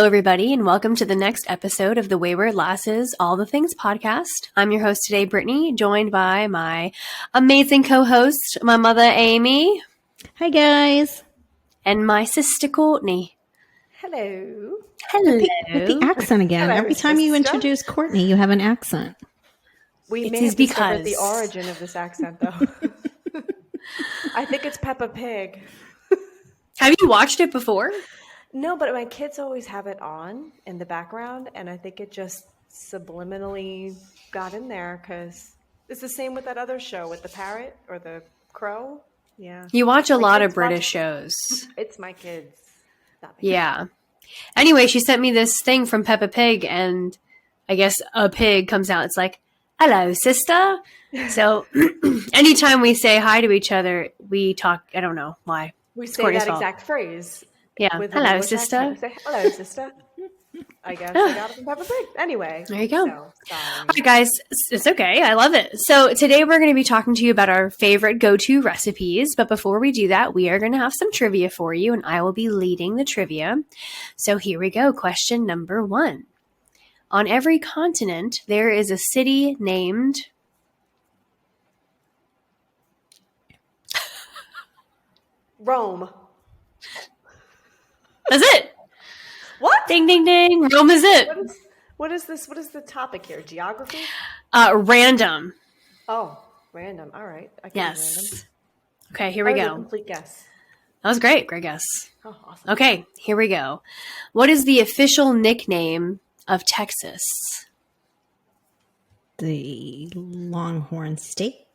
Hello, everybody, and welcome to the next episode of the Wayward Lasses All the Things podcast. I'm your host today, Brittany, joined by my amazing co-host, my mother, Amy. Hi, guys. And my sister, Courtney. Hello. Hello. With the accent again. Hello, Every time you sister. introduce Courtney, you have an accent. We It may is have discovered because- the origin of this accent, though. I think it's Peppa Pig. Have you watched it before? No, but my kids always have it on in the background, and I think it just subliminally got in there because it's the same with that other show with the parrot or the crow. Yeah. You watch a My lot of kids British watch- shows. It's my kids. Not me. Yeah. Anyway, she sent me this thing from Peppa Pig, and I guess a pig comes out. It's like, hello, sister. So anytime we say hi to each other, we talk. I don't know why. We It's say Courtney's that fault. exact phrase. Yeah. With an Hello, English sister. accent. We say, hello, sister. I guess I got it from Peppa Pig. Anyway. There you go. So, sorry. Hi, guys. It's okay. I love it. So today we're going to be talking to you about our favorite go-to recipes. But before we do that, we are going to have some trivia for you, and I will be leading the trivia. So here we go. Question number 1. On every continent, there is a city named... Rome. That's it. What? Ding, ding, ding. Rome is it. What is this? What is the topic here? Geography? Random. Oh, random. All right. I can do random. Yes. Okay, here we That was a go. complete guess. That was great. Great guess. Oh, awesome. Okay, here we go. What is the official nickname of Texas? The Longhorn State.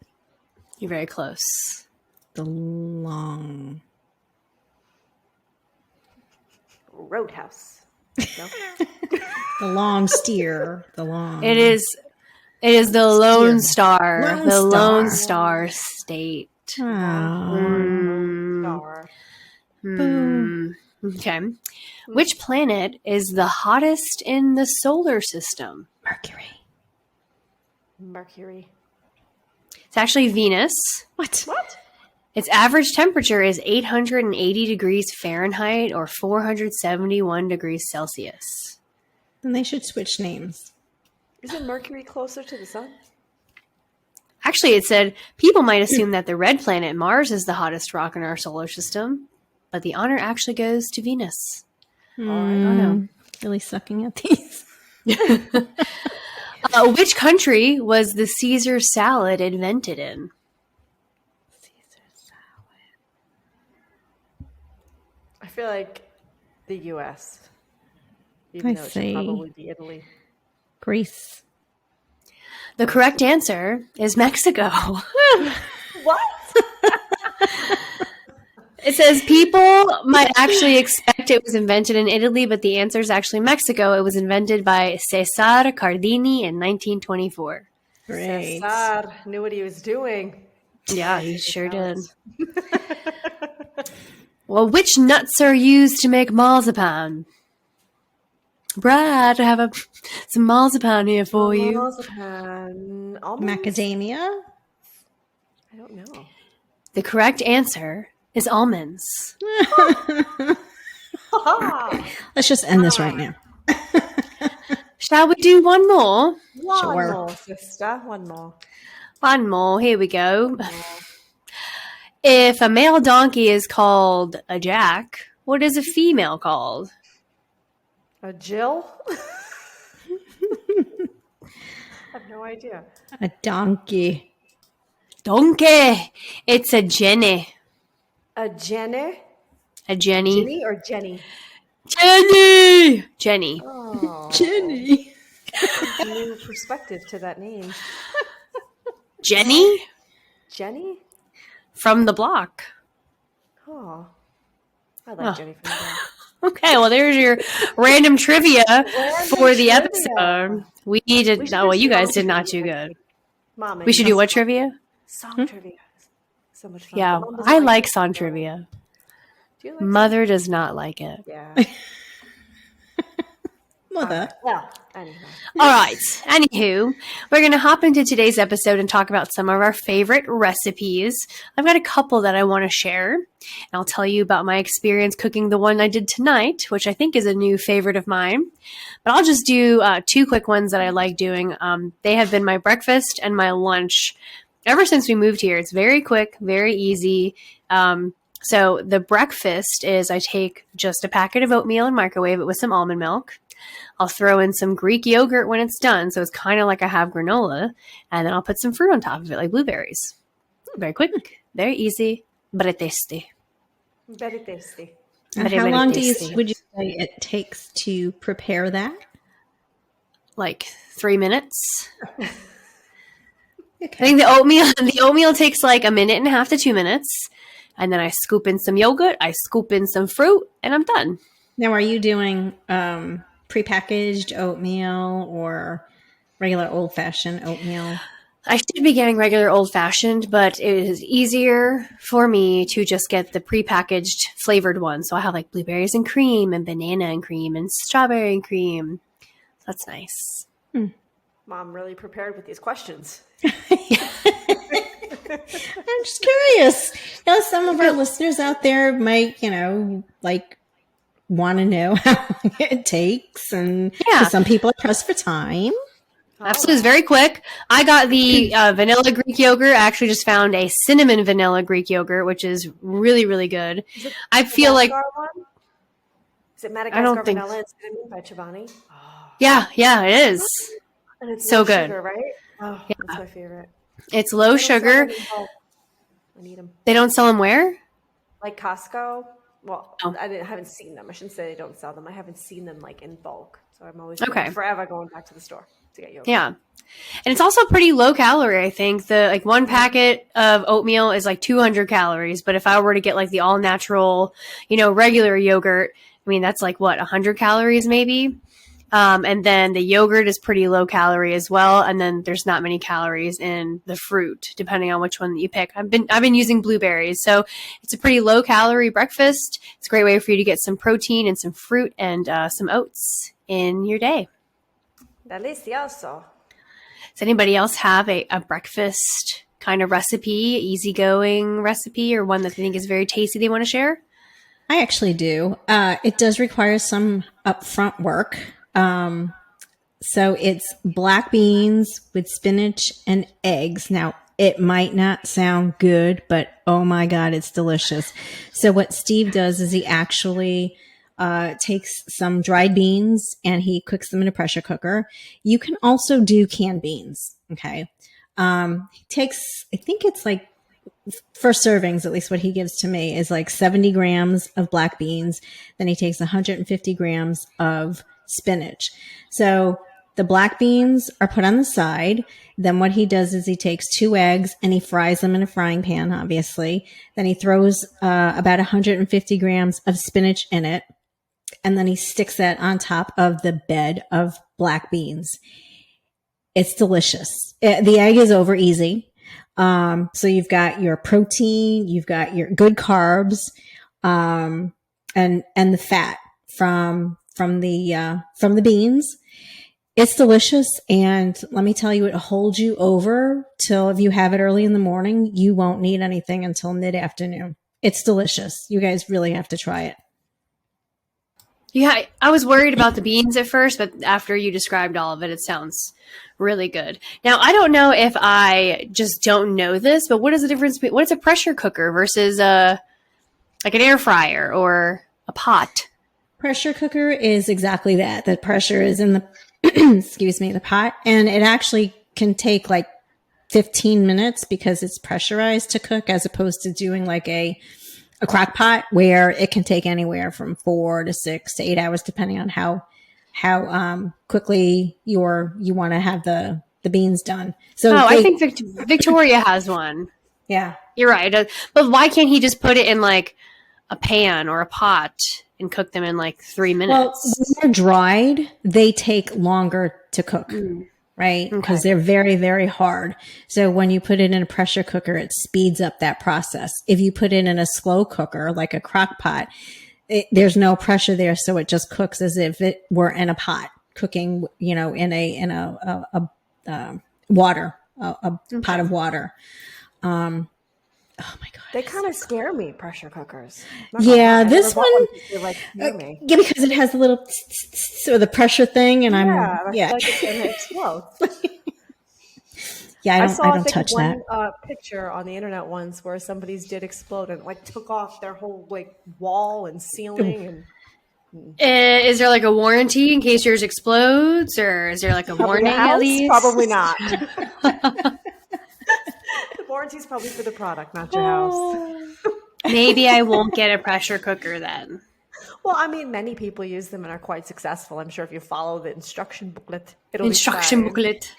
You're very close. The long... Roadhouse. No? The long steer. The long... It is the Lone Steer. Star. Lone The Lone Star. Star State. Oh. Star. Okay. Which planet is the hottest in the solar system? Mercury. Mercury. It's actually Venus. What? What? Its average temperature is 880 degrees Fahrenheit or 471 degrees Celsius. Then they should switch names. Isn't Mercury closer to the sun? Actually, it said people might assume that the red planet Mars is the hottest rock in our solar system, but the honor actually goes to Venus. I don't know. Really sucking at these. Which country was the Caesar salad invented in? Caesar salad. I feel like the U.S. Even though it say- should probably be Italy. Greece. The correct answer is Mexico. What? It says people might actually expect it was invented in Italy, but the answer is actually Mexico. It was invented by Cesar Cardini in 1924. Great. Cesar knew what he was doing. Yeah, he sure did. Well, which nuts are used to make marzipan? Brad, I have some marzipan here for you. Marzipan. Almonds? Macadamia. I don't know. The correct answer is almonds. Let's just end this right now. Shall we do one more? One Sure. more, sister. One more. One more. Here we go. If a male donkey is called a jack, what is a female called? A Jill? I have no idea. A donkey. Donkey. It's a Jenny. A Jenny? A Jenny. Jenny or Jenny? Jenny. Jenny. Oh, Jenny. new perspective to that name. Jenny Jenny? from the block. Oh, I like Jenny from the block. Okay, well, there's your random trivia for the trivia. episode. We need to. We should Oh, well, do you guys song did not do trivia. good. Mom, We should do what trivia? Song trivia. So much fun. Yeah, Mom doesn't I like it. song trivia. Do you like Mother does not like it. Yeah. Mother. Well, anyway. All right. Anywho, we're going to hop into today's episode and talk about some of our favorite recipes. I've got a couple that I want to share, and I'll tell you about my experience cooking the one I did tonight, which I think is a new favorite of mine. But I'll just do two quick ones that I like doing. They have been my breakfast and my lunch ever since we moved here. It's very quick, very easy. So the breakfast is I take just a packet of oatmeal and microwave it with some almond milk. I'll throw in some Greek yogurt when it's done, so it's kind of like I have granola, and then I'll put some fruit on top of it, like blueberries. Very quick, very easy, very tasty. Very tasty. And Very, how very long tasty. would you say it takes to prepare that? Like 3 minutes. Okay. I think the oatmeal takes like a minute and a half to 2 minutes, and then I scoop in some yogurt, I scoop in some fruit, and I'm done. Now, are you doing prepackaged oatmeal or regular old-fashioned oatmeal? I should be getting regular old-fashioned, but it is easier for me to just get the prepackaged flavored one. So I have like blueberries and cream and banana and cream and strawberry and cream. That's nice. Mom really prepared with these questions. I'm just curious. You know, some of our listeners out there might, like want to know how long it takes, and some people are pressed for time. Absolutely, it's very quick. I got the vanilla Greek yogurt. I actually just found a cinnamon vanilla Greek yogurt, which is really, really good. I feel like One? Is it Madagascar I don't think- Vanilla and Cinnamon by Chobani? yeah, it is. And it's So low good. sugar, right? Oh, that's my favorite. It's low They don't sell sugar. them in bulk. I need them. They don't sell them where? Like Costco. Well, Oh. I haven't seen them. I shouldn't say they don't sell them. I haven't seen them like in bulk. So I'm always forever going back to the store to get yogurt. Yeah. And it's also pretty low calorie, I think. The one packet of oatmeal is like 200 calories, but if I were to get like the all natural, regular yogurt, I mean that's like what, 100 calories maybe? And then the yogurt is pretty low calorie as well, and then there's not many calories in the fruit depending on which one that you pick. I've been using blueberries, so it's a pretty low calorie breakfast. It's a great way for you to get some protein and some fruit and some oats in your day. Delicioso. Does anybody else have a breakfast kind of recipe, easygoing recipe, or one that they think is very tasty they want to share? I actually do. It does require some upfront work. So it's black beans with spinach and eggs. Now, it might not sound good, but oh my God, it's delicious. So what Steve does is he actually takes some dried beans and he cooks them in a pressure cooker. You can also do canned beans. Okay. He takes, I think it's like, for servings, at least what he gives to me is like 70 grams of black beans. Then he takes 150 grams of spinach. So the black beans are put on the side. Then what he does is he takes 2 eggs and he fries them in a frying pan, obviously. Then he throws about 150 grams of spinach in it. And then he sticks that on top of the bed of black beans. It's delicious. The egg is over easy. So you've got your protein, you've got your good carbs, and the fat from the beans. It's delicious. And let me tell you, it holds you over till if you have it early in the morning, you won't need anything until mid-afternoon. It's delicious. You guys really have to try it. Yeah, I was worried about the beans at first, but after you described all of it, it sounds really good. Now, I don't know if I just don't know this, but what is the difference? What is a pressure cooker versus like an air fryer or a pot? Pressure cooker is exactly that. The pressure is in the, the pot. And it actually can take like 15 minutes because it's pressurized to cook as opposed to doing like a crock pot where it can take anywhere from 4 to 6 to 8 hours, depending on how quickly you want to have the beans done. So I think Victoria has one. Yeah, you're right. But why can't he just put it in like a pan or a pot and cook them in like 3 minutes? Well, when they're dried, they take longer to cook. Right? Because they're very, very hard. So when you put it in a pressure cooker, it speeds up that process. If you put it in a slow cooker, like a crock pot, there's no pressure there. So it just cooks as if it were in a pot. cooking, you know, in a water, a pot of water. Oh my God. They kind of scare me, pressure cookers. Not gonna Yeah, lie. this one, They like scare me. yeah, because it has a little so the pressure thing, and Yeah, I yeah, feel like it's gonna explode. yeah, I I saw don't touch that. one picture on the internet once where somebody's did explode and like took off their whole like wall and ceiling and Is there like a warranty in case yours explodes, or is there like a warning at least? Probably not. The warranty's probably for the product, not your house. Maybe I won't get a pressure cooker then. Well, I mean, many people use them and are quite successful. I'm sure if you follow the instruction booklet, it'll Instruction be fine. booklet.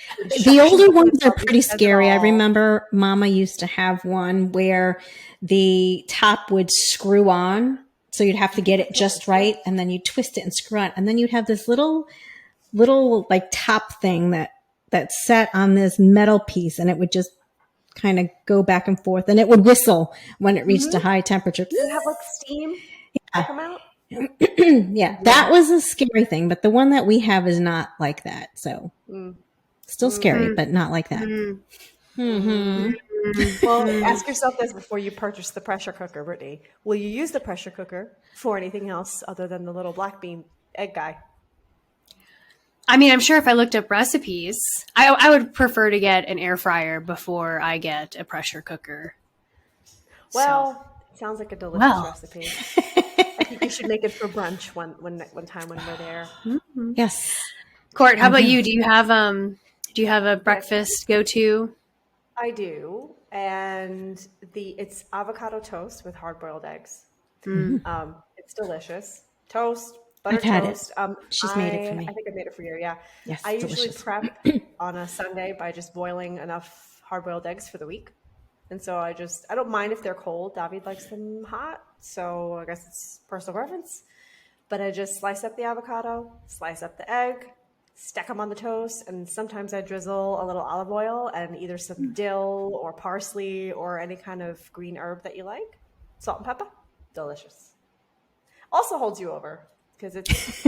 The older ones are probably pretty says it scary. I all. remember Mama used to have one where the top would screw on. So you'd have to get it just right. And then you twist it and screw on. And then you'd have this little like top thing that sat on this metal piece, and it would just kind of go back and forth, and it would whistle when it reached a high temperature. Does it have like steam come out? Yeah, that was a scary thing. But the one that we have is not like that. So still scary, but not like that. Well, ask yourself this before you purchase the pressure cooker, Brittany. Will you use the pressure cooker for anything else other than the little black bean egg guy? I mean, I'm sure if I looked up recipes, I would prefer to get an air fryer before I get a pressure cooker. Well, it sounds like a delicious recipe. I think you should make it for brunch one time when we're there. Yes. Court, how about you? Do you have a breakfast go-to? I do, and it's avocado toast with hard-boiled eggs. It's delicious. Toast, butter I've had toast. it. She's made it for me. I think I made it for you. Yeah. Yes, I usually delicious. prep on a Sunday by just boiling enough hard-boiled eggs for the week, and so I don't mind if they're cold. David likes them hot, so I guess it's personal preference. But I just slice up the avocado, slice up the egg, stack them on the toast, and sometimes I drizzle a little olive oil and either some dill or parsley or any kind of green herb that you like. Salt and pepper. Delicious. Also holds you over because it's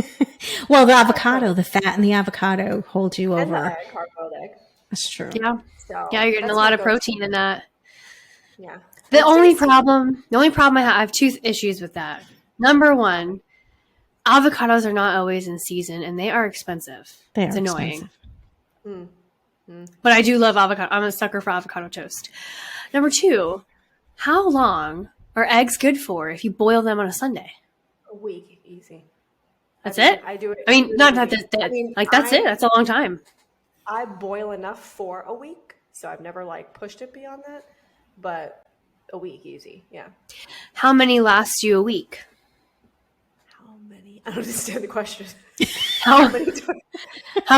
Well, the avocado, the fat in the avocado holds you and the over. egg, hard-boiled egg. That's true. Yeah. So Yeah, you're getting that's a lot my of go-to. protein in that. Yeah. The only problem I have two issues with that. Number one, avocados are not always in season, and they are expensive. They It's are annoying. expensive. But I do love avocado. I'm a sucker for avocado toast. Number two, how long are eggs good for if you boil them on a Sunday? A week, easy. That's it? I do it. I mean, not that, week. that's it. That's a long time. I boil enough for a week, so I've never like pushed it beyond that. But a week, easy. Yeah. How many last you a week? How many? I don't understand the question. How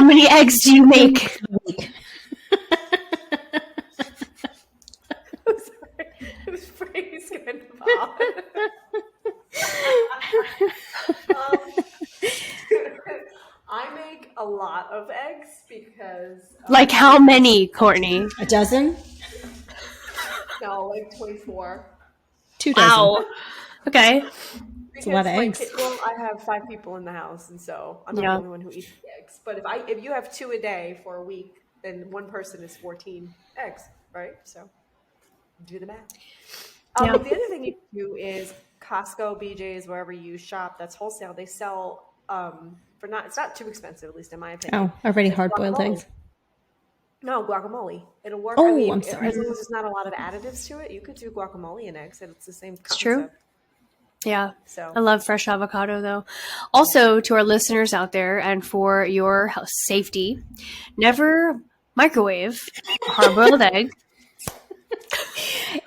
many eggs do you make? I'm sorry. This phrase kind of odd. I make a lot of eggs because Like how many, Courtney? A dozen? no, like 24. 2 dozen. Wow. Okay. Because a lot of eggs. Well, I have 5 people in the house, and so I'm not the only one who eats the eggs. But if you have 2 a day for a week, then one person is 14 eggs, right? So do the math. The other thing you do is Costco, BJ's, wherever you shop, that's wholesale. They sell it's not too expensive, at least in my opinion. Oh, already It's hard-boiled guacamole. eggs. No, guacamole. It'll work. Oh, I mean, I'm sorry. as long as there's not a lot of additives to it, you could do guacamole and eggs, and it's the same concept. It's true. Yeah. So I love fresh avocado, though. Also, to our listeners out there, and for your safety, never microwave a hard-boiled egg.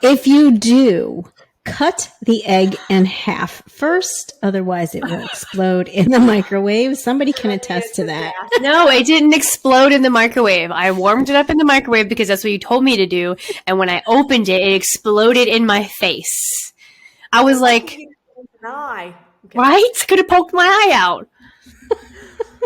If you do, cut the egg in half first, otherwise it will explode in the microwave. Somebody can attest to that. No, it didn't explode in the microwave. I warmed it up in the microwave because that's what you told me to do. And when I opened it, it exploded in my face. I was like, eye. Okay. right? Could have poked my eye out.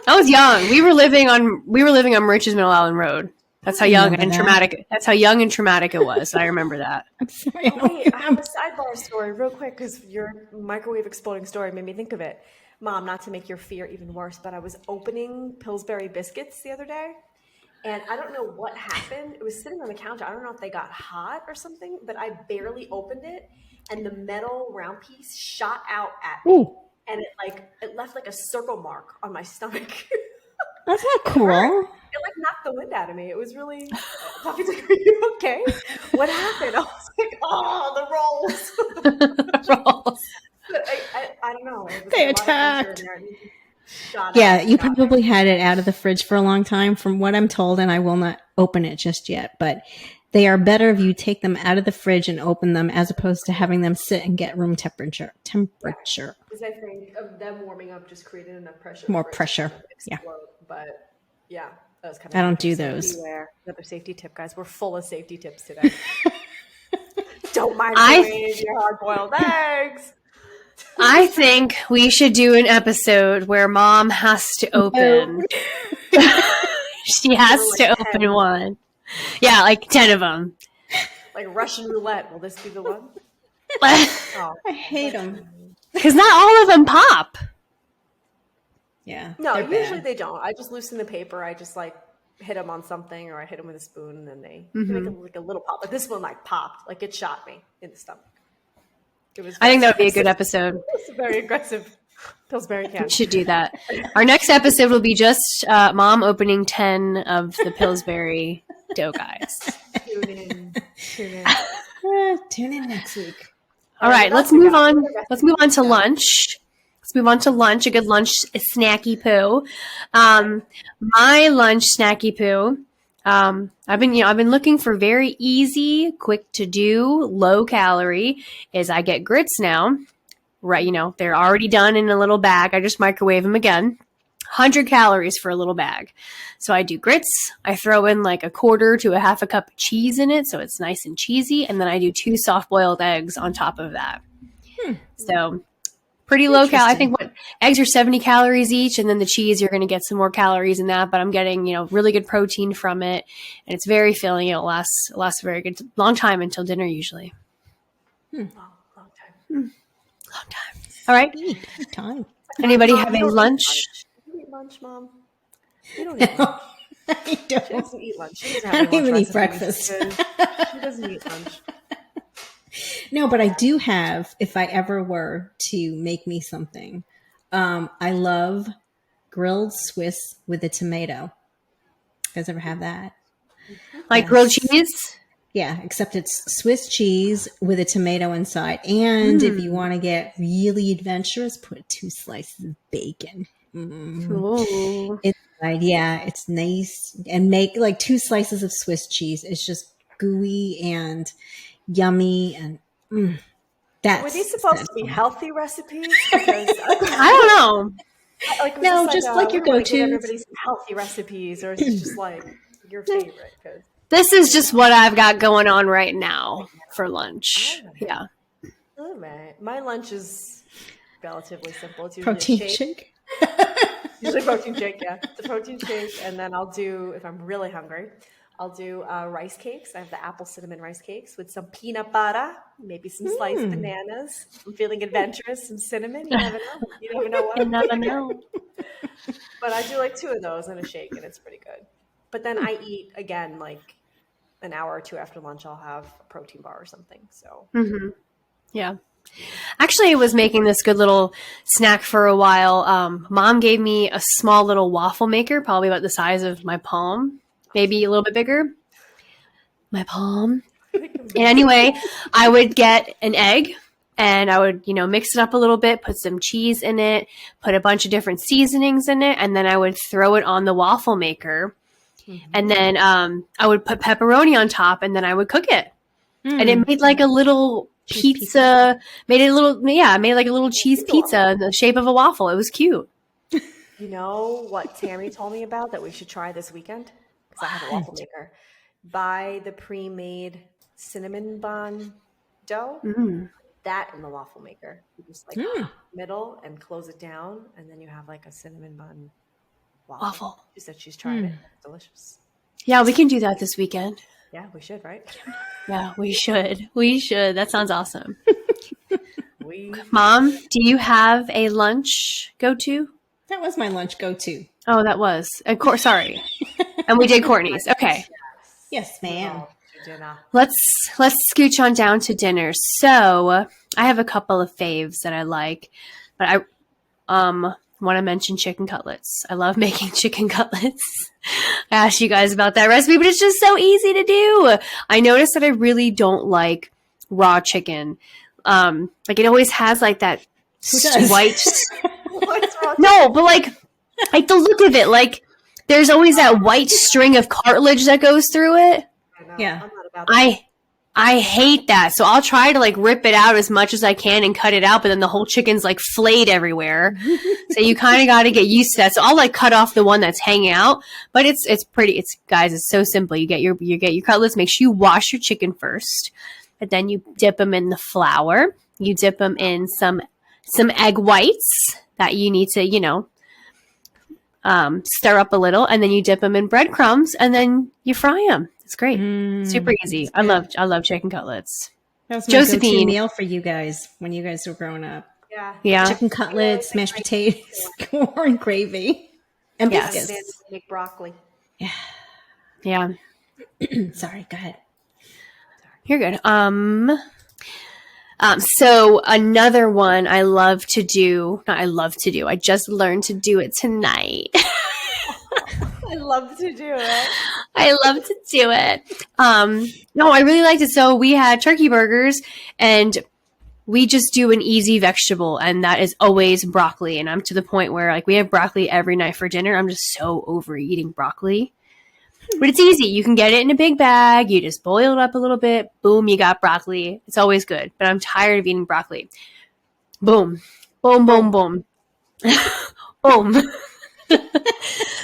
I was young. We were living on Moriches Middle Island Road. That's how young and traumatic. That's how young and traumatic it was. I remember that. I'm sorry. Wait, I have a sidebar story real quick because your microwave exploding story made me think of it. Mom, not to make your fear even worse, but I was opening Pillsbury biscuits the other day, and I don't know what happened. It was sitting on the counter. I don't know if they got hot or something, but I barely opened it, and the metal round piece shot out at me. Ooh. And it left like a circle mark on my stomach. That's not cool. It like knocked the wind out of me. It was really. Puffy's like, "Are you okay? What happened?" I was like, "Oh, the rolls." Rolls. I don't know. It was They a lot of pressure attacked. in there, and it shot Yeah, out. you probably had it out of the fridge for a long time, from what I'm told, and I will not open it just yet. But they are better if you take them out of the fridge and open them, as opposed to having them sit and get room temperature. Because I think of them warming up just created enough pressure. More for it to pressure. kind of explode. But yeah, that was kind of. I don't do so those. beware. Another safety tip, guys. We're full of safety tips today. Don't microwave your hard-boiled eggs. I think we should do an episode where Mom has to open. She has to open 10. one. Yeah, like 10 of them. Like Russian roulette. Will this be the one? Because Oh, I hate them. not all of them pop. Yeah. no, they're usually bad. they don't. I just loosen the paper. I just like hit them on something, or I hit them with a spoon, and then they make like a little pop. But this one like popped, like it shot me in the stomach. It was. I think that would be a good aggressive. episode. It's a very aggressive Pillsbury can. We should do that. Our next episode will be just Mom opening 10 of the Pillsbury dough guys. Tune in. Tune in next week. All right, let's move on. Let's move on to lunch. Let's move on to lunch. A good lunch snacky poo. My lunch snacky poo. I've been looking for very easy, quick to do, low calorie. Is I get grits now. Right, they're already done in a little bag. I just microwave them again. 100 calories for a little bag. So I do grits. I throw in like a quarter to a half a cup of cheese in it, so it's nice and cheesy. And then I do 2 soft-boiled eggs on top of that. So pretty low cal. I think eggs are 70 calories each, and then the cheese, you're going to get some more calories in that. But I'm getting really good protein from it, and it's very filling. It lasts a very good long time until dinner usually. Long time. Long time. All right. Time. Anybody Mom, having you don't lunch? You eat lunch, Mom? You don't eat lunch. I She don't. doesn't eat lunch. She doesn't I have don't any even lunch eat recipes breakfast. because She doesn't eat lunch. No, but I do have, if I ever were to make me something, I love grilled Swiss with a tomato. You guys ever have that? Like grilled cheese? Yeah, except it's Swiss cheese with a tomato inside. And if you want to get really adventurous, put 2 slices of bacon. Ooh. Inside. Yeah, it's nice. And make like 2 slices of Swiss cheese. It's just gooey and yummy. And that's. Were these supposed to be healthy recipes? Because I don't know. like, No, just like your we wanna give go-tos. everybody some healthy recipes, or is it just like your favorite? 'Cause This is just what I've got going on right now for lunch. Yeah. all right. My lunch is relatively simple. It's usually Protein a shake. shake. Usually protein shake, yeah. It's a protein shake, and then I'll do, if I'm really hungry, I'll do rice cakes. I have the apple cinnamon rice cakes with some peanut butter, maybe some sliced bananas. I'm feeling adventurous, some cinnamon. You never know. You never know what. You never know. But I do like 2 of those in a shake, and it's pretty good. But then I eat again, like an hour or 2 after lunch. I'll have a protein bar or something. So Yeah. Actually, I was making this good little snack for a while. Mom gave me a small little waffle maker, probably about the size of my palm, maybe a little bit bigger. My palm. And anyway, I would get an egg and I would, mix it up a little bit, put some cheese in it, put a bunch of different seasonings in it, and then I would throw it on the waffle maker. And then I would put pepperoni on top, and then I would cook it. And it made like a little pizza. Made like a little cheese pizza in the shape of a waffle. It was cute. you know what Tammy told me about that we should try this weekend? Because I have a waffle maker. Buy the pre-made cinnamon bun dough. That in the waffle maker. You just like middle and close it down, and then you have like a cinnamon bun waffle. She said she's tried it. It's delicious. Yeah, we can do that this weekend. Yeah, we should, right? Yeah, we should. We should. That sounds awesome. We Mom, do you have a lunch go-to? That was my lunch go-to. Oh, that was. Of course, sorry. And we did Courtney's. Okay. Yes, ma'am. Dinner. Let's scooch on down to dinner. So I have a couple of faves that I like, but I want to mention chicken cutlets. I love making chicken cutlets. I asked you guys about that recipe, but it's just so easy to do. I noticed that I really don't like raw chicken. Like it always has like that white. What's wrong? No, but like the look of it, like there's always that white string of cartilage that goes through it. Yeah. I'm not about that. I hate that. So I'll try to like rip it out as much as I can and cut it out, but then the whole chicken's like flayed everywhere. So you kind of got to get used to that. So I'll like cut off the one that's hanging out, but it's pretty, guys, it's so simple. You get your cutlets, make sure you wash your chicken first, but then you dip them in the flour. You dip them in some egg whites that you need to, stir up a little, and then you dip them in breadcrumbs and then you fry them. It's great. Super easy. I love chicken cutlets. That was my Josephine. go-to meal for you guys when you guys were growing up. Yeah. Chicken cutlets, mashed potatoes, corn gravy, and Yes. biscuits. Make broccoli. Yeah. Sorry, go ahead. You're good. So another one I just learned to do it tonight. I love to do it. I love to do it. No, I really liked it. So we had turkey burgers, and we just do an easy vegetable, and that is always broccoli. And I'm to the point where like we have broccoli every night for dinner. I'm just so over eating broccoli. But it's easy. You can get it in a big bag. You just boil it up a little bit. Boom, you got broccoli. It's always good. But I'm tired of eating broccoli. Boom. Boom, boom, boom. Boom.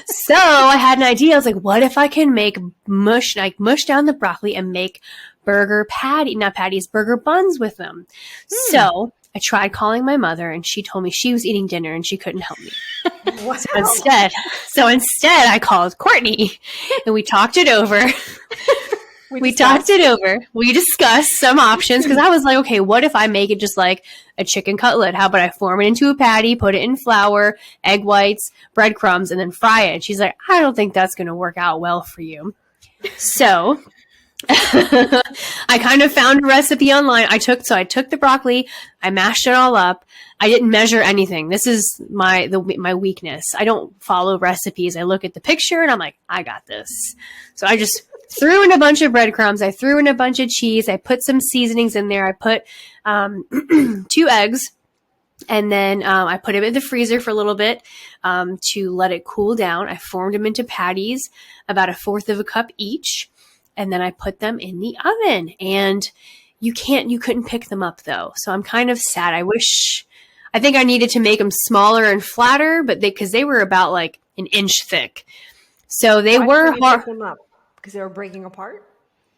So I had an idea. I was like, what if I can make mush down the broccoli and make burger buns with them. So I tried calling my mother, and she told me she was eating dinner and she couldn't help me. Wow. So instead I called Courtney and we talked it over. We discussed some options, because I was like, okay, what if I make it just like a chicken cutlet? How about I form it into a patty, put it in flour, egg whites, breadcrumbs, and then fry it? She's like, I don't think that's going to work out well for you. So I kind of found a recipe online. I took the broccoli, I mashed it all up. I didn't measure anything. This is my weakness. I don't follow recipes. I look at the picture and I'm like, I got this. So I just threw in a bunch of breadcrumbs. I threw in a bunch of cheese. I put some seasonings in there. I put 2 eggs. And then I put them in the freezer for a little bit to let it cool down. I formed them into patties, about 1/4 of a cup each. And then I put them in the oven. And you couldn't pick them up though. So I'm kind of sad. I think I needed to make them smaller and flatter, but because they were about like an inch thick. So they were hard. Them up? Because they were breaking apart?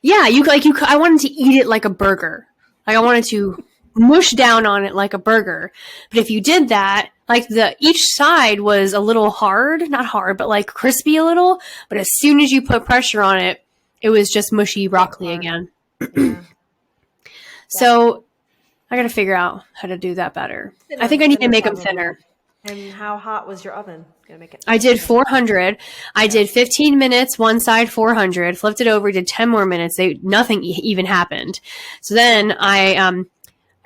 Yeah, I wanted to eat it like a burger. Like I wanted to mush down on it like a burger. But if you did that, like each side was a little hard, not hard, but like crispy a little. But as soon as you put pressure on it, it was just mushy broccoli again. Yeah. So I got to figure out how to do that better. I think I need to make them thinner. And how hot was your oven? Gonna make it. I did 400. I did 15 minutes, one side 400, flipped it over, did 10 more minutes. Nothing even happened. So then I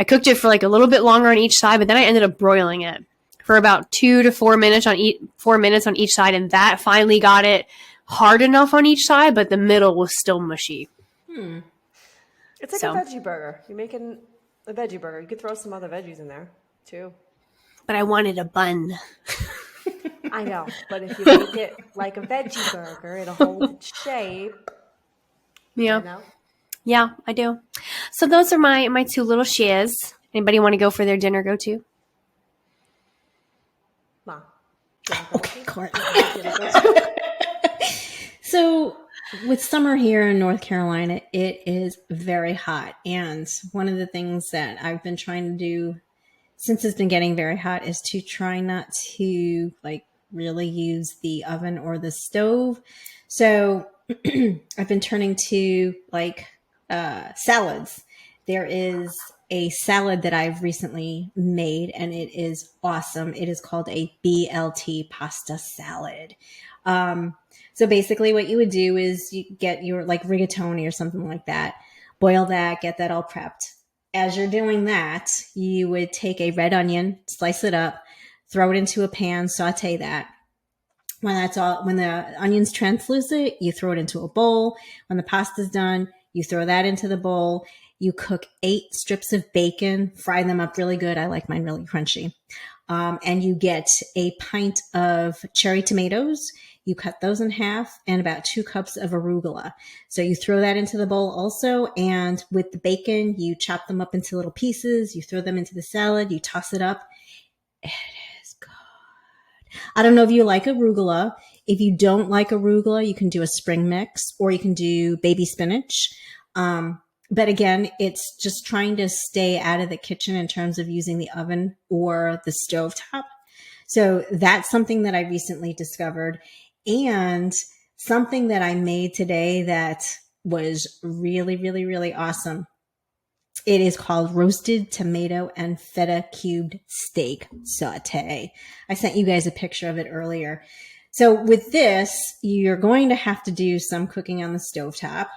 cooked it for like a little bit longer on each side, but then I ended up broiling it for about 2 to 4 minutes on each side. And that finally got it hard enough on each side, but the middle was still mushy. It's like a veggie burger. You're making a veggie burger. You could throw some other veggies in there too. But I wanted a bun. I know, but if you make it like a veggie burger, it'll hold its shape. Yeah. You know? Yeah, I do. So those are my 2 little shares. Anybody want to go for their dinner go-to? Mom. Okay, Court. So with summer here in North Carolina, it is very hot. And one of the things that I've been trying to do since it's been getting very hot is to try not to like really use the oven or the stove. So I've been turning to like salads. There is a salad that I've recently made, and it is awesome. It is called a BLT pasta salad. So basically what you would do is you get your like rigatoni or something like that, boil that, get that all prepped. As you're doing that, you would take a red onion, slice it up, throw it into a pan, saute that. When the onion's translucent, you throw it into a bowl. When the pasta's done, you throw that into the bowl. You cook 8 strips of bacon, fry them up really good. I like mine really crunchy. And you get a pint of cherry tomatoes. You cut those in half and about 2 cups of arugula. So you throw that into the bowl also. And with the bacon, you chop them up into little pieces. You throw them into the salad. You toss it up. It is good. I don't know if you like arugula. If you don't like arugula, you can do a spring mix or you can do baby spinach. But again, it's just trying to stay out of the kitchen in terms of using the oven or the stovetop. So that's something that I recently discovered, and something that I made today that was really, really, really awesome. It is called roasted tomato and feta cubed steak saute. I sent you guys a picture of it earlier. So with this, you're going to have to do some cooking on the stovetop.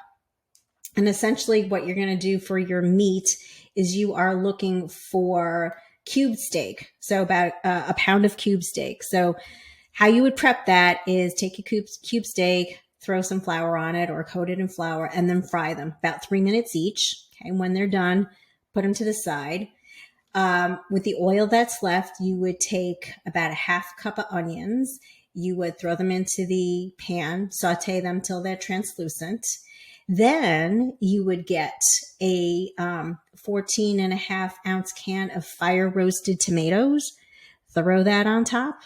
And essentially what you're going to do for your meat is you are looking for cube steak. So about a pound of cube steak. So how you would prep that is take your cube steak, throw some flour on it or coat it in flour, and then fry them about 3 minutes each. Okay. When they're done, put them to the side. With the oil that's left, you would take about a half cup of onions. You would throw them into the pan, saute them till they're translucent. Then you would get a 14.5-ounce can of fire roasted tomatoes, throw that on top,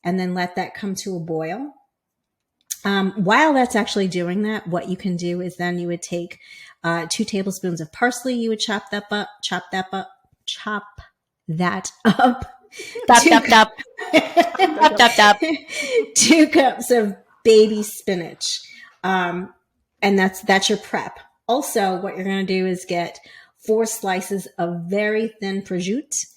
and then let that come to a boil. While that's actually doing that, what you can do is then you would take 2 tablespoons of parsley. You would chop that up. Dop, dop, dop, dop. 2 cups of baby spinach. And that's your prep. Also, what you're going to do is get 4 slices of very thin prosciutto.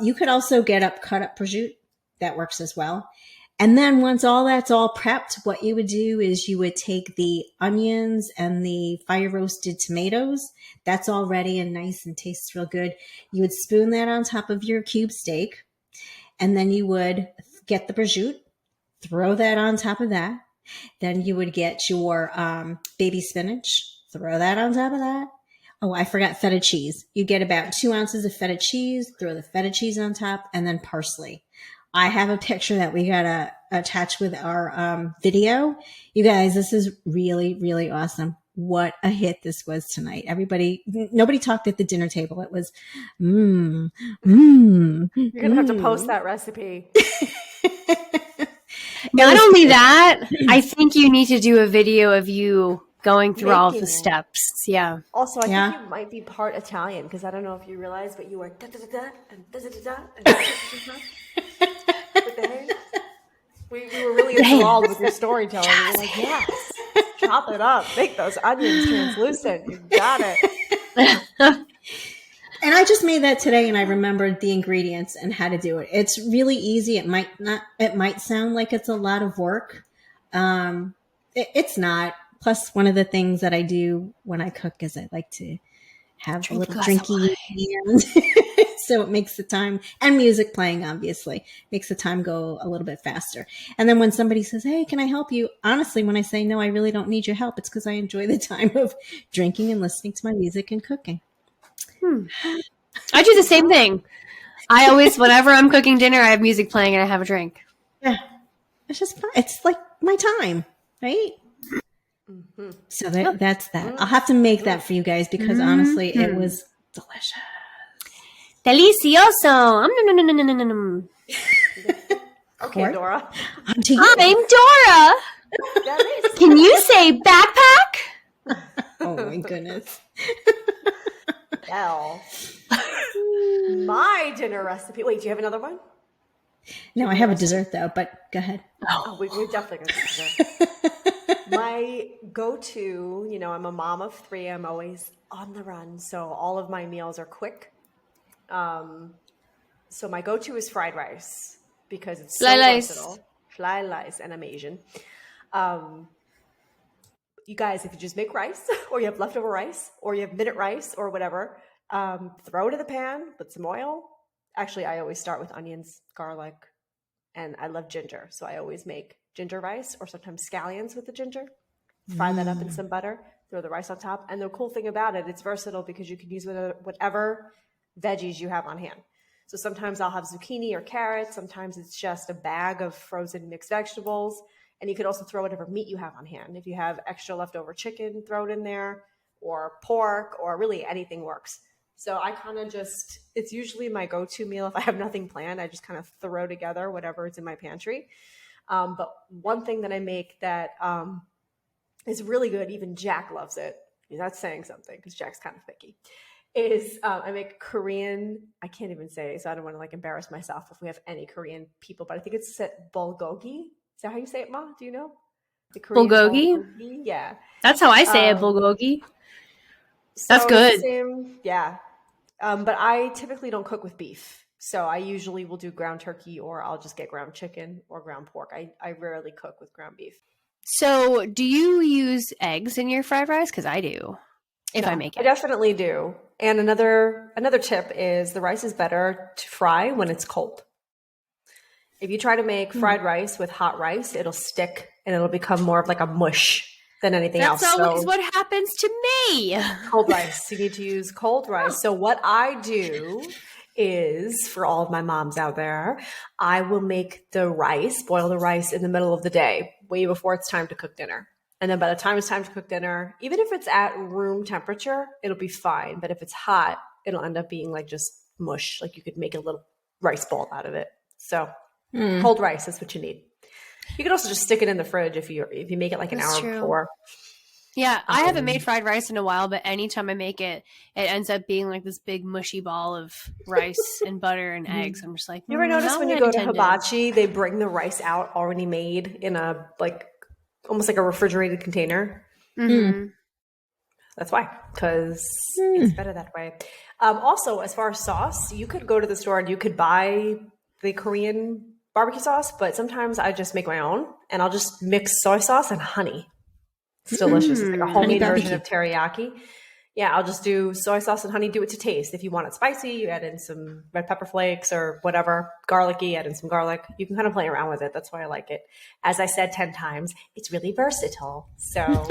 You could also get cut up prosciutto. That works as well. And then once that's all prepped, what you would do is you would take the onions and the fire roasted tomatoes. That's all ready and nice and tastes real good. You would spoon that on top of your cube steak. And then you would get the prosciutto, throw that on top of that. Then you would get your baby spinach, throw that on top of that. Oh, I forgot feta cheese. You get about 2 ounces of feta cheese, throw the feta cheese on top, and then parsley. I have a picture that we got to attach with our video. You guys, this is really, really awesome. What a hit this was tonight. Nobody talked at the dinner table. It was, You're going to have to post that recipe. Not only that, I think you need to do a video of you going through all of the steps. Yeah. Also, I think you might be part Italian because I don't know if you realize, but you are da da da da and da da da da and da da da. With the hands. We were really enthralled with your storytelling. We were like, yes, chop it up, make those onions translucent. You got it. And I just made that today and I remembered the ingredients and how to do it. It's really easy. It might sound like it's a lot of work. It's not. Plus, one of the things that I do when I cook is I like to have a little drinky hands. So it makes the time, and music playing, obviously, makes the time go a little bit faster. And then when somebody says, hey, can I help you? Honestly, when I say, no, I really don't need your help, it's because I enjoy the time of drinking and listening to my music and cooking. I do the same thing. I always, whenever I'm cooking dinner, I have music playing and I have a drink. Yeah. It's just fun. It's like my time, right? Mm-hmm. So that's that. I'll have to make that for you guys because honestly, it was delicious. Delicioso. Okay, Dora. I'm Dora. Can you say backpack? Oh my goodness. Well, my dinner recipe. Wait, do you have another one? No, I have a dessert though, but go ahead. Oh, we're definitely going to do dessert. My my go-to, I'm a mom of 3. I'm always on the run. So all of my meals are quick. So my go-to is fried rice because it's so versatile. Fly lice, and I'm Asian. You guys, if you just make rice or you have leftover rice or you have minute rice or whatever, throw it in the pan, put some oil. Actually, I always start with onions, garlic, and I love ginger. So I always make ginger rice or sometimes scallions with the ginger. Fry that up in some butter, throw the rice on top. And the cool thing about it, it's versatile because you can use whatever veggies you have on hand. So sometimes I'll have zucchini or carrots. Sometimes it's just a bag of frozen mixed vegetables. And you could also throw whatever meat you have on hand. If you have extra leftover chicken, throw it in there, or pork, or really anything works. So I kind of it's usually my go-to meal. If I have nothing planned, I just kind of throw together whatever is in my pantry. But one thing that I make that is really good, even Jack loves it. That's saying something because Jack's kind of picky. Is I make Korean, I can't even say, so I don't want to embarrass myself if we have any Korean people, but I think it's bulgogi. Is that how you say it, Ma? Do you know? The Korean bulgogi? Yeah. That's how I say it, bulgogi. That's good. Yeah. But I typically don't cook with beef. So I usually will do ground turkey or I'll just get ground chicken or ground pork. I rarely cook with ground beef. So do you use eggs in your fried rice? Because I do, if I make it. I definitely do. And another tip is the rice is better to fry when it's cold. If you try to make fried rice with hot rice, it'll stick and it'll become more of like a mush than anything else. That's always what happens to me. Cold rice. You need to use cold rice. So what I do is, for all of my moms out there, I will make boil the rice in the middle of the day, way before it's time to cook dinner. And then by the time it's time to cook dinner, even if it's at room temperature, it'll be fine. But if it's hot, it'll end up being just mush. You could make a little rice ball out of it. So cold rice is what you need. You could also just stick it in the fridge if you make it an hour before. Yeah, I haven't made fried rice in a while, but anytime I make it, it ends up being this big mushy ball of rice and butter and eggs. I'm just you ever notice when you go to hibachi, they bring the rice out already made in a almost like a refrigerated container? Mm-hmm. That's why, because it's better that way. Also, as far as sauce, you could go to the store and you could buy the Korean barbecue sauce, but sometimes I just make my own and I'll just mix soy sauce and honey. It's delicious. It's like a homemade version of teriyaki. Yeah, I'll just do soy sauce and honey, do it to taste. If you want it spicy, you add in some red pepper flakes or whatever, garlicky, add in some garlic. You can kind of play around with it. That's why I like it. As I said 10 times, it's really versatile. So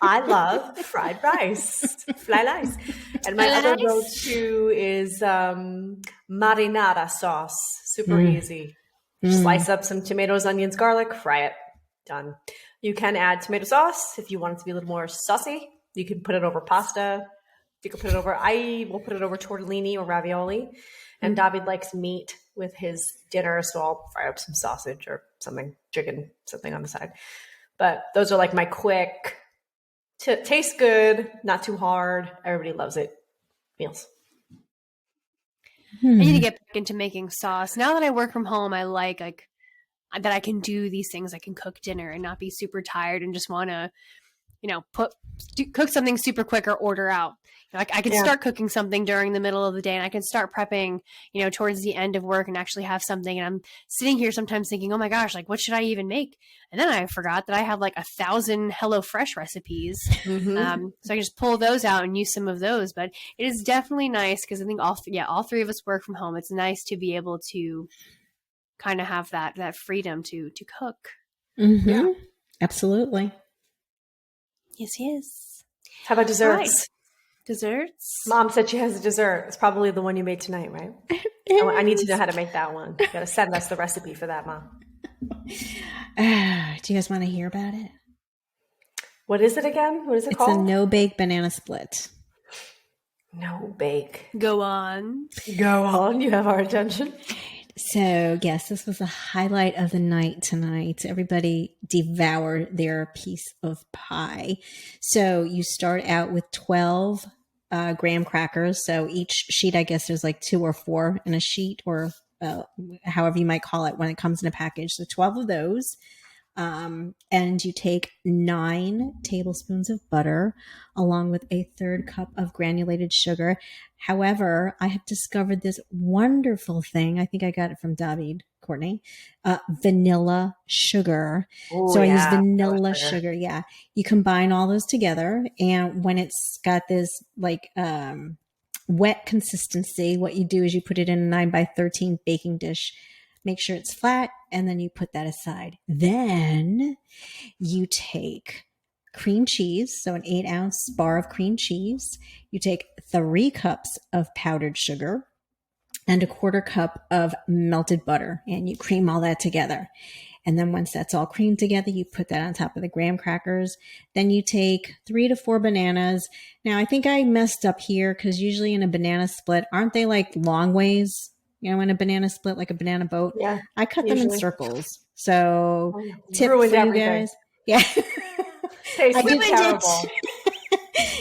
I love fried rice, fly rice. And my other go-to is marinara sauce. Super easy. Slice up some tomatoes, onions, garlic, fry it. Done. You can add tomato sauce if you want it to be a little more saucy. You can put it over pasta. I will put it over tortellini or ravioli. And David likes meat with his dinner, so I'll fry up some sausage or something, chicken, something on the side. But those are my quick, taste good, not too hard. Everybody loves it. Meals. I need to get back into making sauce. Now that I work from home, I like that I can do these things. I can cook dinner and not be super tired and just want to, cook something super quick or order out. I can start cooking something during the middle of the day and I can start prepping, towards the end of work and actually have something. And I'm sitting here sometimes thinking, oh my gosh, what should I even make? And then I forgot that I have 1,000 HelloFresh recipes. So I can just pull those out and use some of those. But it is definitely nice because I think all three of us work from home. It's nice to be able to kind of have that freedom to cook. Yeah. Absolutely. Yes. How about desserts? Right. Desserts? Mom said she has a dessert. It's probably the one you made tonight, right? I need to know how to make that one. You got to send us the recipe for that, Mom. Do you guys want to hear about it? What is it again? What is it called? It's a no-bake banana split. No bake. Go on. Go on. You have our attention. So, yes, this was a highlight of the night tonight. Everybody devoured their piece of pie. So you start out with 12 graham crackers. So each sheet, I guess there's 2 or 4 in a sheet or however you might call it when it comes in a package. So 12 of those. And you take 9 tablespoons of butter along with a 1/3 cup of granulated sugar. However, I have discovered this wonderful thing. I think I got it from David Courtney, vanilla sugar. Ooh, So I use yeah, vanilla sugar. Yeah. You combine all those together. And when it's got this like, wet consistency, what you do is you put it in a 9x13 baking dish, make sure it's flat, and then you put that aside. Then you take cream cheese, so an 8-ounce bar of cream cheese. You take 3 cups of powdered sugar and a 1/4 cup of melted butter, and you cream all that together. And then once that's all creamed together, you put that on top of the graham crackers. Then you take 3 to 4 bananas. Now, I think I messed up here because usually in a banana split, aren't they like long ways? You know, in a banana split, like a banana boat? Yeah. I cut them in usually. circles. So, tip Ruined for you everything. guys. Yeah. Tastes did- terrible.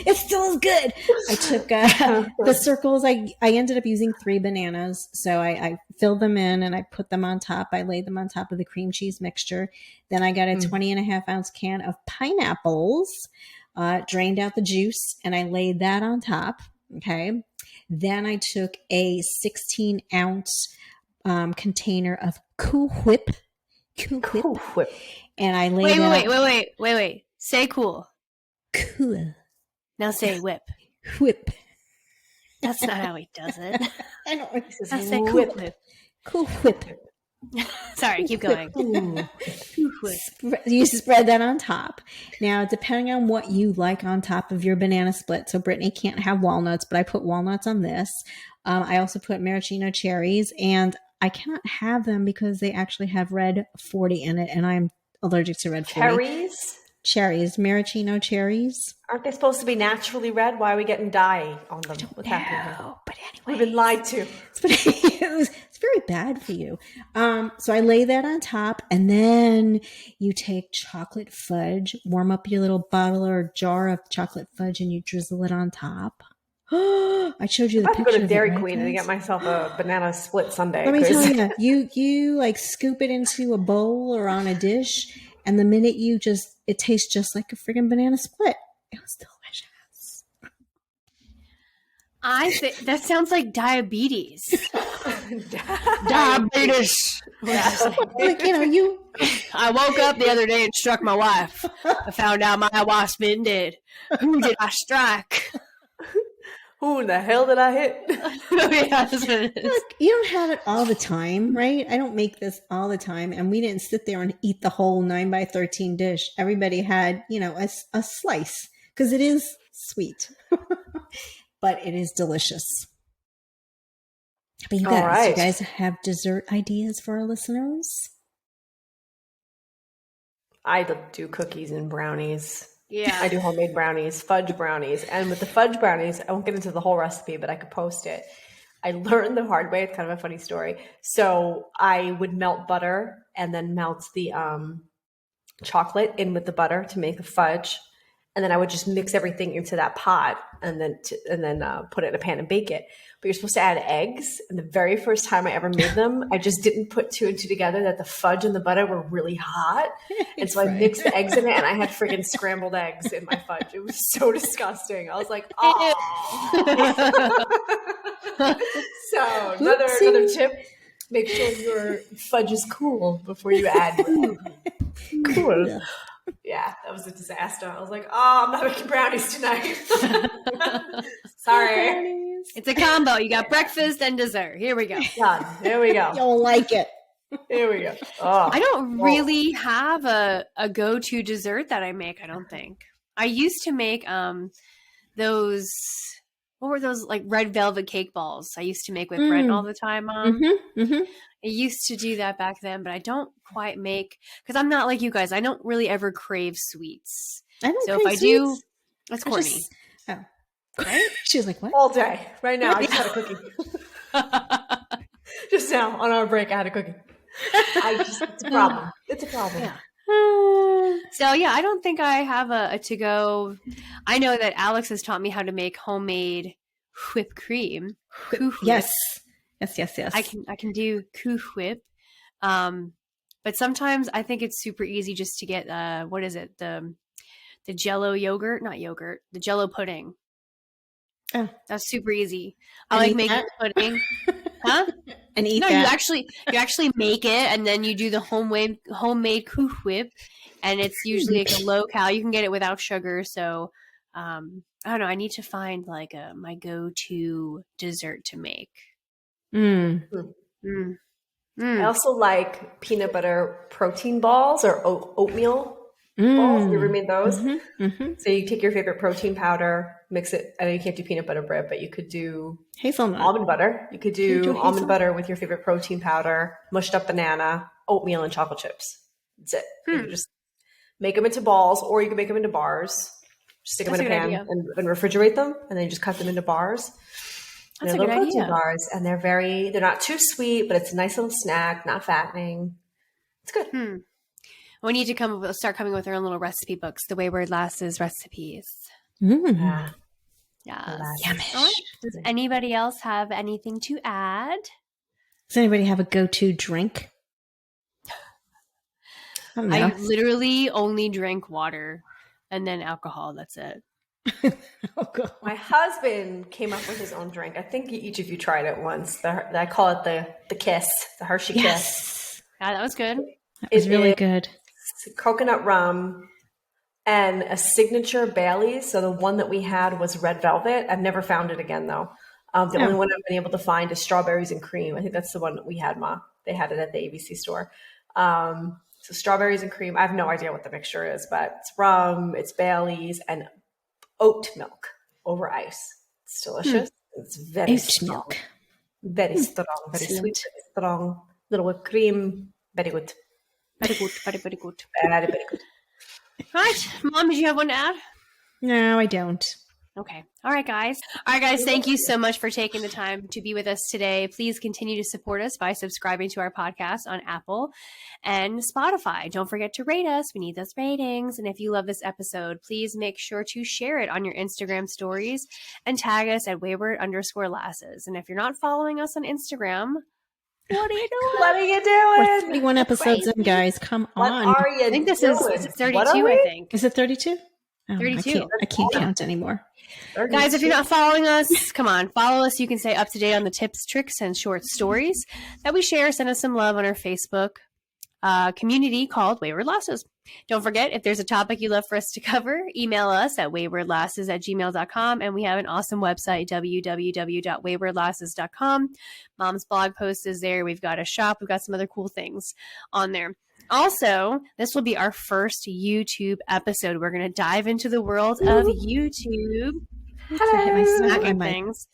It still is good. I took the circles. I ended up using 3 bananas. So I filled them in and I put them on top. I laid them on top of the cream cheese mixture. Then I got a 20.5-ounce can of pineapples, drained out the juice, and I laid that on top. Okay. Then I took a 16-ounce container of Cool Whip. Cool Whip. And I laid Wait. Say cool. Cool Now say whip. Whip. That's not how he does it. I don't know. Now say cool whip. whip. Cool Whip. Sorry, keep going. Ooh. Cool whip. You spread that on top. Now, depending on what you like on top of your banana split, so Brittany can't have walnuts, but I put walnuts on this. I also put maraschino cherries, and I cannot have them because they actually have red 40 in it, and I'm allergic to red 40. Cherries, maraschino cherries. Aren't they supposed to be naturally red? Why are we getting dye on them? What's happening here? No, but anyway. We've been lied to. It's very bad for you. So I lay that on top, and then you take chocolate fudge, warm up your little bottle or jar of chocolate fudge, and you drizzle it on top. I showed you the I have to picture. go to Dairy of it, Queen right, and guys? get myself a banana split sundae. Let me tell you, like scoop it into a bowl or on a dish, and the minute it tastes just like a friggin' banana split. It was delicious. I think that sounds like diabetes. Diabetes. Like, I woke up the other day and struck my wife. I found out my wife's been dead. Who did I strike? Who in the hell did I hit? Yeah, that's what it is. Look, you don't have it all the time, right? I don't make this all the time, and we didn't sit there and eat the whole 9x13 dish. Everybody had, a slice because it is sweet, but it is delicious. But you guys have dessert ideas for our listeners? I do cookies and brownies. Yeah. I do homemade brownies, fudge brownies. And with the fudge brownies, I won't get into the whole recipe, but I could post it. I learned the hard way. It's kind of a funny story. So I would melt butter and then melt the chocolate in with the butter to make the fudge. And then I would just mix everything into that pot and then put it in a pan and bake it. But you're supposed to add eggs. And the very first time I ever made them, I just didn't put 2 and 2 together that the fudge and the butter were really hot. And so I mixed the eggs in it and I had friggin' scrambled eggs in my fudge. It was so disgusting. I was like, oh. So another tip, make sure your fudge is cool before you add cool. Yeah, that was a disaster. I was like, oh, I'm not making brownies tonight. Sorry. It's a combo. You got breakfast and dessert. Here we go. Done. There we go. You'll like it. Here we go. Oh. I don't really have a go-to dessert that I make, I don't think. I used to make those, what were those, like red velvet cake balls I used to make with bread all the time on. I used to do that back then, but I don't quite make, because I'm not like you guys. I don't really ever crave sweets. I don't So crave if I sweets. do, that's corny. Right? She was like, what? All day. Right now, I just had a cookie. Just now, on our break, I had a cookie. It's a problem. It's a problem. Yeah. So yeah, I don't think I have a to-go. I know that Alex has taught me how to make homemade whipped cream. Whip. Yes. I can do Whip. But sometimes I think it's super easy just to get what is it? The Jello yogurt, not yogurt, the Jello pudding. Oh, that's super easy. I and like eat making that? pudding. Huh? And eat No, that. you actually make it, and then you do the homemade whip, and it's usually like a low cal. You can get it without sugar. So I don't know. I need to find like my go-to dessert to make. Mm. I also like peanut butter protein balls or oatmeal balls. Have you ever made those? Mm-hmm. Mm-hmm. So you take your favorite protein powder, mix it. I know you can't do peanut butter bread, but you could do Hazelnut. almond butter. You could do almond butter with your favorite protein powder, mushed up banana, oatmeal, and chocolate chips. That's it. You can just make them into balls, or you can make them into bars. Just stick them in a pan and refrigerate them, and then you just cut them into bars. That's a good little protein idea. Bars, and they're not too sweet, but it's a nice little snack, not fattening. It's good. We need to start coming with our own little recipe books, the Wayward Lasses recipes. Mm. Yeah. Yummish. Right. Does anybody else have anything to add? Does anybody have a go-to drink? I literally only drink water and then alcohol. That's it. Oh, God. My husband came up with his own drink. I think each of you tried it once. I call it the Kiss, the Hershey Kiss. Yeah, that was good. That was really good. Coconut rum and a signature Bailey's. So the one that we had was red velvet. I've never found it again though. The only one I've been able to find is strawberries and cream. I think that's the one that we had, Ma. They had it at the ABC store. So strawberries and cream. I have no idea what the mixture is, but it's rum, it's Bailey's, and oat milk over ice. It's delicious. It's very strong. Milk. Very strong, very sweet, very strong. Little whipped cream. Very good. Very good. Very, very good. Very, very good. Right. Mom, did you have one to add? No, I don't. Okay. All right, guys. Thank you so much for taking the time to be with us today. Please continue to support us by subscribing to our podcast on Apple and Spotify. Don't forget to rate us. We need those ratings. And if you love this episode, please make sure to share it on your Instagram stories and tag us at Wayward_Lasses. And if you're not following us on Instagram, what are you doing? What are you doing? We're 31 episodes in, guys. Come on. What are you I think this doing? is 32, I think. Is it 32? Oh, 32. I can't count anymore. 32. Guys, if you're not following us, come on, follow us. You can stay up to date on the tips, tricks, and short stories that we share. Send us some love on our Facebook community called Wayward Lasses. Don't forget, if there's a topic you'd love for us to cover, email us at waywardlasses@gmail.com. And we have an awesome website, www.waywardlasses.com. Mom's blog post is there. We've got a shop. We've got some other cool things on there. Also, this will be our first YouTube episode. We're going to dive into the world of YouTube. Smacking things.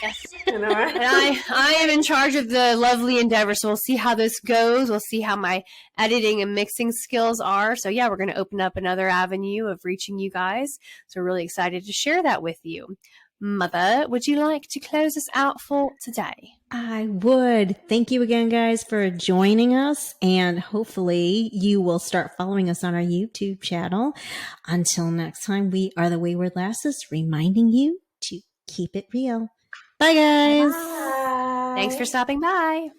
Yes. And I am in charge of the lovely endeavor. So we'll see how this goes. We'll see how my editing and mixing skills are. So yeah, we're going to open up another avenue of reaching you guys. So we're really excited to share that with you. Mother, would you like to close us out for today? I would. Thank you again, guys, for joining us. And hopefully you will start following us on our YouTube channel. Until next time, we are the Wayward Lasses, reminding you to keep it real. Bye, guys. Bye. Thanks for stopping by.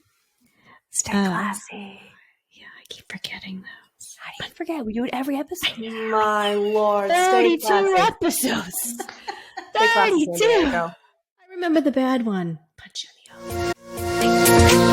Stay classy. Yeah, I keep forgetting those. How do you forget? We do it every episode. My Lord. 32 episodes. 32. There you go. I remember the bad one. Punch in the eye. Thank you.